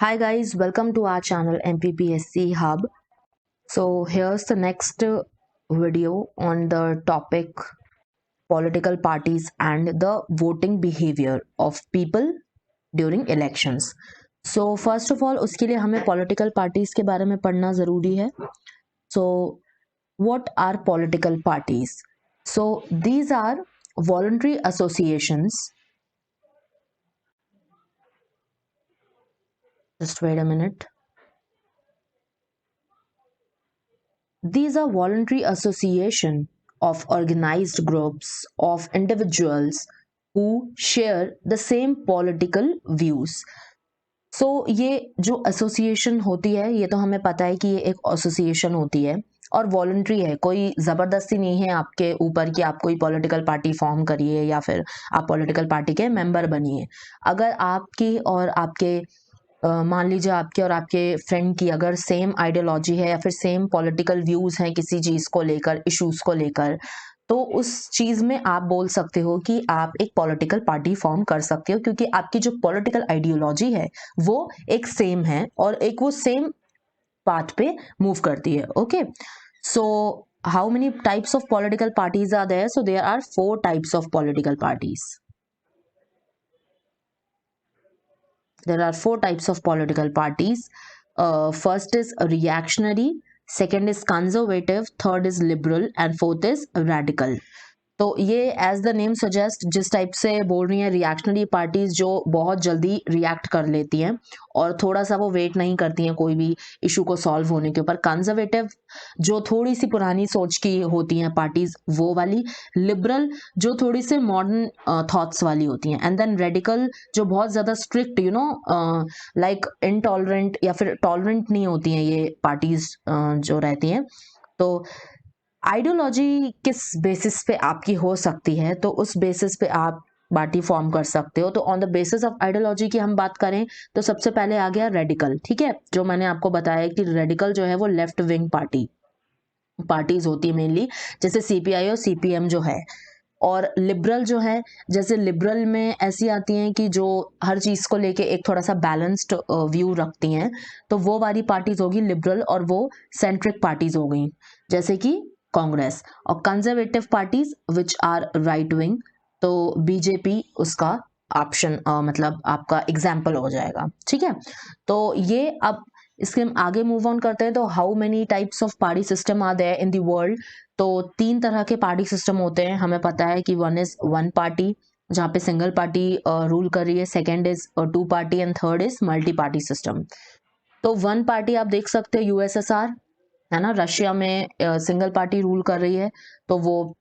Hi guys, welcome to our channel MPPSC Hub. So here's the next video on the topic political parties and the voting behavior of people during elections. So first of all उसके लिए हमें political parties के बारे में पढ़ना ज़रूरी है. So what are political parties? So these are voluntary associations. Just wait a minute. These are voluntary association of organized groups of individuals who share the same political views. So ये जो association होती है ये तो हमें पता है कि ये एक एसोसिएशन होती है और वॉलंटरी है, कोई ज़बरदस्ती नहीं है आपके ऊपर कि आप कोई पॉलिटिकल पार्टी फॉर्म करिए या फिर आप पॉलिटिकल पार्टी के मेंबर बनिए. अगर आपकी और आपके मान लीजिए आपके और आपके फ्रेंड की अगर सेम आइडियोलॉजी है या फिर सेम पॉलिटिकल व्यूज़ हैं किसी चीज़ को लेकर, इश्यूज़ को लेकर, तो उस चीज़ में आप बोल सकते हो कि आप एक पॉलिटिकल पार्टी फॉर्म कर सकते हो क्योंकि आपकी जो पॉलिटिकल आइडियोलॉजी है वो एक सेम है और एक वो सेम पाथ पे मूव करती है. Okay, so how many types of political parties are there? So there are 4 types of political parties. There are 4 types of political parties. First is reactionary, second is conservative, third is liberal, and fourth is radical. तो ये as the name suggest जिस type से बोल रही हैं reactionary parties जो बहुत जल्दी रिएक्ट कर लेती हैं और थोड़ा सा वो वेट नहीं करती हैं कोई भी इशू को सॉल्व होने के ऊपर. कंजर्वेटिव जो थोड़ी सी पुरानी सोच की होती हैं पार्टीज वो वाली. लिबरल जो थोड़ी से मॉडर्न थॉट्स वाली होती हैं. एंड देन रेडिकल जो बहुत ज़्यादा स्ट्रिक्ट लाइक इनटॉलरेंट या फिर टॉलरेंट नहीं होती हैं ये पार्टीज जो रहती हैं. तो आइडियोलॉजी किस बेसिस पे आपकी हो सकती है तो उस बेसिस पे आप पार्टी फॉर्म कर सकते हो. तो on the basis of ideology की हम बात करें तो सबसे पहले आ गया रेडिकल. ठीक है, जो मैंने आपको बताया कि रेडिकल जो है वो लेफ्ट विंग पार्टीज होती है मेनली, जैसे सीपीआई और सीपीएम जो है. और लिबरल जो है, जैसे लिबरल में ऐसी आती हैं कि जो हर चीज़ को लेके एक थोड़ा सा बैलेंस्ड व्यू रखती हैं, तो वो वाली पार्टीज होगी लिबरल और वो सेंट्रिक पार्टीज हो गई जैसे कि कांग्रेस. और conservative parties which are right wing, तो बीजेपी उसका ऑप्शन मतलब आपका एग्जाम्पल हो जाएगा. ठीक है, तो ये अब इसके हम आगे मूव ऑन करते हैं. तो how many types of party system are there in the world? तो 3 तरह के पार्टी सिस्टम होते हैं. हमें पता है कि वन इज वन पार्टी जहाँ पे सिंगल पार्टी रूल कर रही है, second is 2 party and third is multi party system. तो वन पार्टी आप देख सकते हो यूएसएसआर है ना, रशिया में सिंगल पार्टी रूल कर रही है तो वो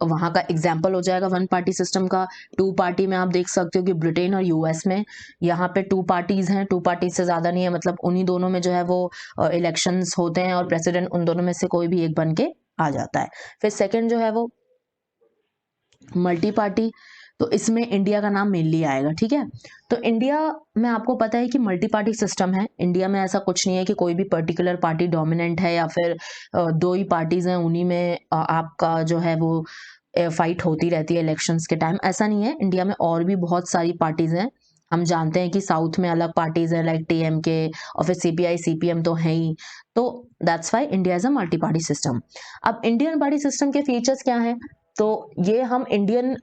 वहां का एग्जाम्पल हो जाएगा वन पार्टी सिस्टम का. 2 पार्टी में आप देख सकते हो कि ब्रिटेन और यूएस में यहाँ पे 2 पार्टीज हैं, 2 पार्टी से ज्यादा नहीं है, मतलब उन्हीं दोनों में जो है वो इलेक्शंस होते हैं और प्रेसिडेंट उन दोनों में से कोई भी एक बन के आ जाता है. फिर सेकंड जो है वो मल्टी पार्टी, तो इसमें इंडिया का नाम मेनली आएगा. ठीक है, तो इंडिया में आपको पता है कि मल्टी पार्टी सिस्टम है. इंडिया में ऐसा कुछ नहीं है कि कोई भी पर्टिकुलर पार्टी डोमिनेंट है या फिर 2 ही पार्टीज हैं उन्हीं में आपका जो है वो फाइट होती रहती है इलेक्शंस के टाइम. ऐसा नहीं है, इंडिया में और भी बहुत सारी पार्टीज हैं. हम जानते हैं कि साउथ में अलग पार्टीज हैं लाइक टीएमके और फिर सीपीआई सीपीएम तो है ही. तो that's why India is a multi party system. अब इंडियन पार्टी सिस्टम के फीचर्स क्या हैं? तो ये हम इंडियन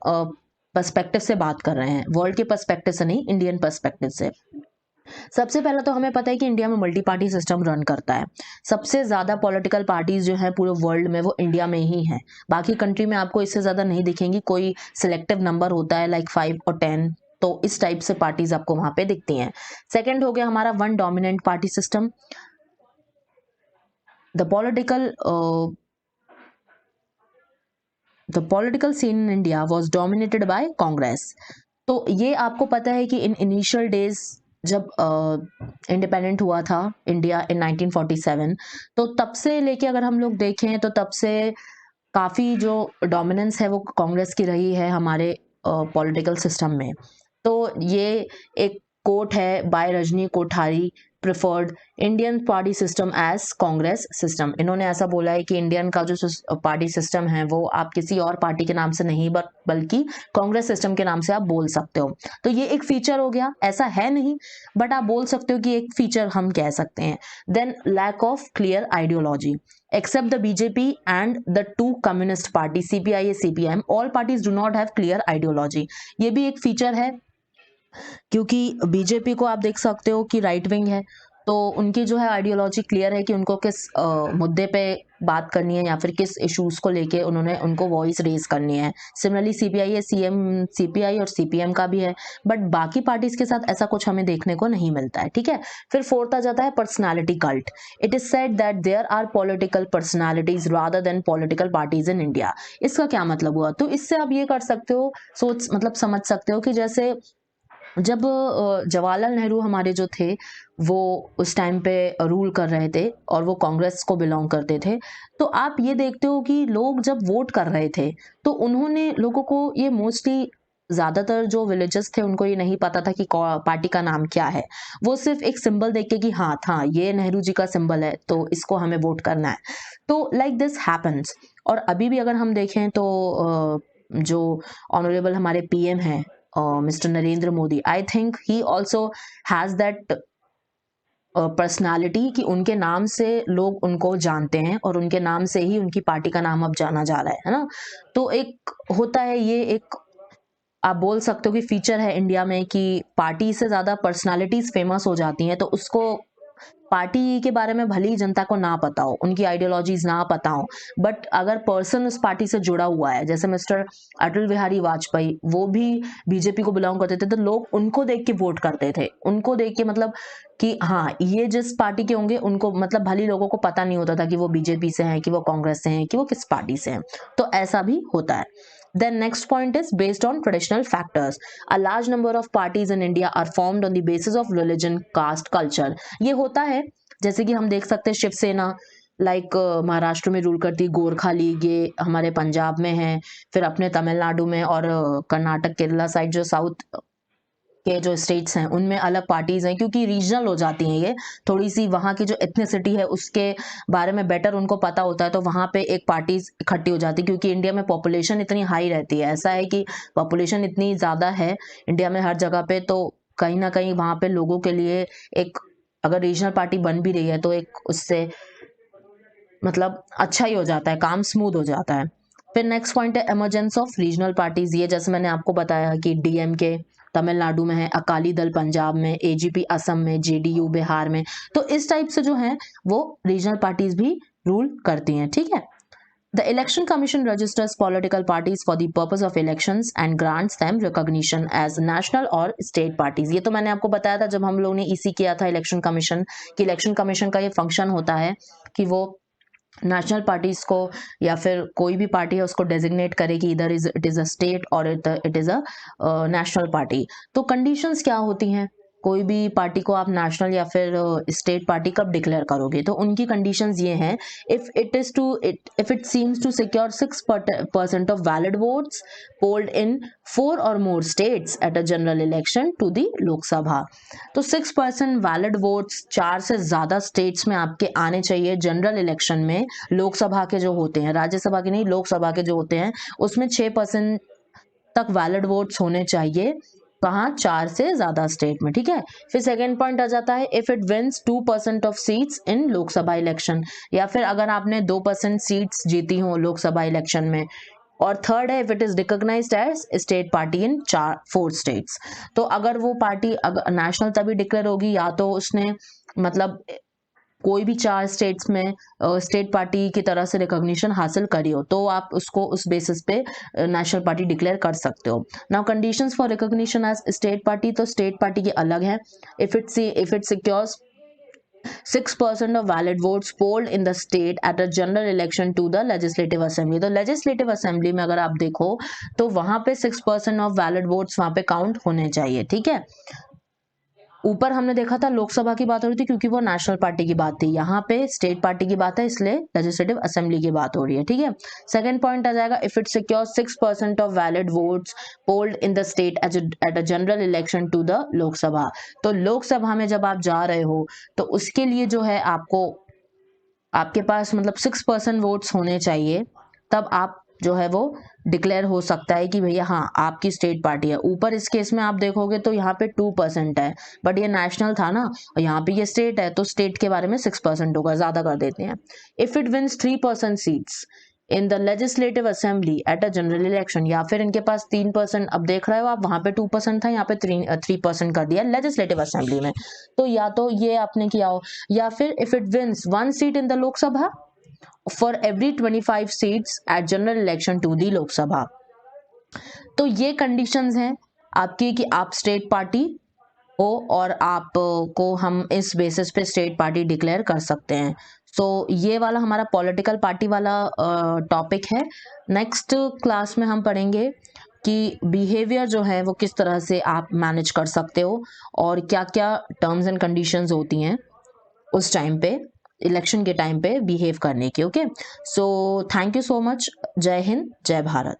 पर्सपेक्टिव से बात कर रहे हैं, वर्ल्ड के पर्सपेक्टिव से नहीं, इंडियन पर्सपेक्टिव से. सबसे पहले तो हमें पता है कि इंडिया में मल्टी पार्टी सिस्टम रन करता है. सबसे ज्यादा पॉलिटिकल पार्टीज जो है पूरे वर्ल्ड में वो इंडिया में ही है. बाकी कंट्री में आपको इससे ज्यादा नहीं दिखेंगी, कोई सिलेक्टिव नंबर होता है लाइक 5 और 10, तो इस टाइप से पार्टीज आपको वहां पे दिखती हैं. सेकेंड हो गया हमारा one dominant party system. The political seen in India was dominated by Congress. तो ये आपको पता है कि इन इनिशियल डेज जब इंडिपेंडेंट हुआ था इंडिया इन 1947, तो तब से लेके अगर हम लोग देखें तो तब से काफ़ी जो डोमिनेंस है वो कांग्रेस की रही है हमारे पॉलिटिकल सिस्टम में. तो ये एक कोट है by Rajni Kothari preferred Indian party system as Congress system. इन्होंने ऐसा बोला है कि इंडियन का जो पार्टी सिस्टम है वो आप किसी और पार्टी के नाम से नहीं बल्कि कांग्रेस सिस्टम के नाम से आप बोल सकते हो। तो ये एक फीचर हो गया, ऐसा है नहीं बट आप बोल सकते हो कि एक फीचर हम कह सकते हैं। Then lack of clear ideology, except the BJP and the two communist party CPI CPM, all parties do not have clear ideology। ये भी एक फीचर है, क्योंकि बीजेपी को आप देख सकते हो कि राइट विंग है, तो उनकी जो है आइडियोलॉजी क्लियर है कि उनको किस मुद्दे पे बात करनी है या फिर किस इश्यूज को लेके उनको वॉइस रेज करनी है। सिमिलरली सीपीआई सीपीआई और सीपीएम का भी है, बट बाकी पार्टीज के साथ ऐसा कुछ हमें देखने को नहीं मिलता है। ठीक है, फिर फोर्थ आ जाता है personality cult. It is said that there are political personalities rather than political parties in India. इसका क्या मतलब हुआ? तो इससे आप ये कर सकते हो, समझ सकते हो कि जैसे जब जवाहरलाल नेहरू हमारे जो थे वो उस टाइम पे रूल कर रहे थे और वो कांग्रेस को बिलोंग करते थे, तो आप ये देखते हो कि लोग जब वोट कर रहे थे तो उन्होंने लोगों को ये मोस्टली ज्यादातर जो विलेजेस थे उनको ये नहीं पता था कि पार्टी का नाम क्या है। वो सिर्फ एक सिंबल देख के कि हाँ था ये नेहरू जी का सिंबल है तो इसको हमें वोट करना है। तो लाइक दिस हैपन्स। और अभी भी अगर हम देखें तो जो ऑनरेबल हमारे पीएम हैं mister Narendra Modi, I think he also has that personality कि उनके नाम से लोग उनको जानते हैं और उनके नाम से ही उनकी पार्टी का नाम अब जाना जा रहा है ना। तो एक होता है, ये एक आप बोल सकते हो कि फीचर है इंडिया में कि पार्टी से ज्यादा पर्सनालिटीज फेमस हो जाती हैं, तो उसको पार्टी के बारे में भले ही जनता को ना पता हो, उनकी आइडियोलॉजीज ना पता हो, बट अगर पर्सन उस पार्टी से जुड़ा हुआ है, जैसे मिस्टर अटल बिहारी वाजपेयी, वो भी बीजेपी को बिलोंग करते थे, तो लोग उनको देख के वोट करते थे, उनको देख के मतलब कि हाँ ये जिस पार्टी के होंगे उनको मतलब भले लोगों को पता नहीं होता था कि वो बीजेपी से हैं, कि वो कांग्रेस से हैं, कि वो किस पार्टी से हैं। तो ऐसा भी होता है। Then next point is based on traditional factors. A large number of parties in India are formed on the basis of religion, caste, culture. ये होता है, जैसे कि हम देख सकते हैं शिवसेना लाइक महाराष्ट्र में रूल करती, गोरखा लीग ये हमारे पंजाब में है, फिर अपने तमिलनाडु में और कर्नाटक केरला साइड जो साउथ के जो स्टेट्स हैं उनमें अलग पार्टीज हैं, क्योंकि रीजनल हो जाती हैं ये, थोड़ी सी वहाँ की जो एथनिसिटी है उसके बारे में बेटर उनको पता होता है, तो वहाँ पे एक पार्टीज इकट्ठी हो जाती है। क्योंकि इंडिया में पॉपुलेशन इतनी हाई रहती है, ऐसा है कि पॉपुलेशन इतनी ज़्यादा है इंडिया में हर जगह पे, तो कहीं ना कहीं वहाँ पे लोगों के लिए एक अगर रीजनल पार्टी बन भी रही है तो एक उससे मतलब अच्छा ही हो जाता है, काम स्मूथ हो जाता है। फिर नेक्स्ट पॉइंट है इमरजेंस ऑफ रीजनल पार्टीज। ये जैसे मैंने आपको बताया कि डीएमके तमिलनाडु में है, अकाली दल पंजाब में, एजीपी असम में, जेडीयू बिहार में, तो इस टाइप से जो है वो रीजनल पार्टीज भी रूल करती हैं। ठीक है, The Election Commission registers political parties for the purpose of elections and grants them recognition as national or state parties। ये तो मैंने आपको बताया था जब हम लोगों ने ईसी किया था इलेक्शन कमीशन, कि इलेक्शन कमीशन का ये फंक्शन होता है कि वो नेशनल पार्टीज को या फिर कोई भी पार्टी है उसको डेजिग्नेट करे कि इधर इट इज अ स्टेट और it is a national party. तो कंडीशंस क्या होती हैं, कोई भी पार्टी को आप नेशनल या फिर स्टेट पार्टी कब डिक्लेयर करोगे? तो उनकी कंडीशंस ये हैं, if it seems to secure 6% of valid votes polled in 4 or more states at a general election to the Lok Sabha. तो 6% वैलिड वोट्स 4 से ज्यादा स्टेट्स में आपके आने चाहिए जनरल इलेक्शन में। लोकसभा के जो होते हैं, राज्यसभा के नहीं, लोकसभा के जो होते हैं उसमें 6% तक वैलिड वोट्स होने चाहिए। कहाँ? 4 से ज्यादा स्टेट में। ठीक है, फिर सेकेंड पॉइंट आ जाता है if it wins 2% of seats in Lok Sabha election, या फिर अगर आपने 2% सीट्स जीती हो लोकसभा इलेक्शन में। और थर्ड है if it is recognised as state party in 4 states. तो अगर वो पार्टी अगर नेशनल तभी डिक्लेयर होगी या तो उसने मतलब कोई भी 4 स्टेट्स में स्टेट पार्टी की तरह से रिकॉग्निशन हासिल करी हो, तो आप उसको उस बेसिस पे नेशनल पार्टी डिक्लेयर कर सकते हो। Now conditions for recognition as state party, तो स्टेट पार्टी के अलग है। If it secures 6% of valid votes polled in the state at a general election to the legislative assembly। तो legislative assembly में अगर आप देखो तो वहां पे 6% of valid votes वहां पे काउंट होने चाहिए। ठीक है, ऊपर हमने देखा था लोकसभा की बात हो रही थी क्योंकि वो नेशनल पार्टी की बात थी, यहाँ पे स्टेट पार्टी की बात है इसलिए लेजिस्लेटिव असेंबली की बात हो रही है, ठीक है। सेकंड पॉइंट आ जाएगा, if it secures 6% of valid votes polled in the state at a general election to the Lok Sabha. तो लोकसभा में जब आप जा रहे हो तो उसके लिए जो है आपके पास मतलब 6% वोट्स होने चाहिए, तब आप जो है वो डिक्लेयर हो सकता है कि भैया हाँ आपकी स्टेट पार्टी है। ऊपर इस केस में आप देखोगे तो यहाँ पे 2% है, बट ये नेशनल था ना और यहाँ पे ये स्टेट है, तो स्टेट के बारे में 6% होगा, ज्यादा कर देते हैं। If it wins 3% seats in the legislative assembly at a general election, या फिर इनके पास 3%, अब देख रहे हो आप वहां पे 2% था, यहाँ पे 3% कर दिया लेजिस्लेटिव असेंबली में, तो या तो ये आपने किया हो, या फिर if it wins 1 seat in the Lok Sabha for every 25 seats at general election to the लोक सभा। तो ये कंडीशंस हैं आपकी कि आप स्टेट पार्टी हो और आपको हम इस बेसिस पे स्टेट पार्टी डिक्लेयर कर सकते हैं। सो ये वाला हमारा पॉलिटिकल पार्टी वाला टॉपिक है। नेक्स्ट क्लास में हम पढ़ेंगे कि बिहेवियर जो है वो किस तरह से आप मैनेज कर सकते हो और क्या क्या टर्म्स एंड कंडीशंस होती हैं उस टाइम पे, इलेक्शन के टाइम पे बिहेव करने की। Okay, so thank you so much. जय हिंद, जय भारत।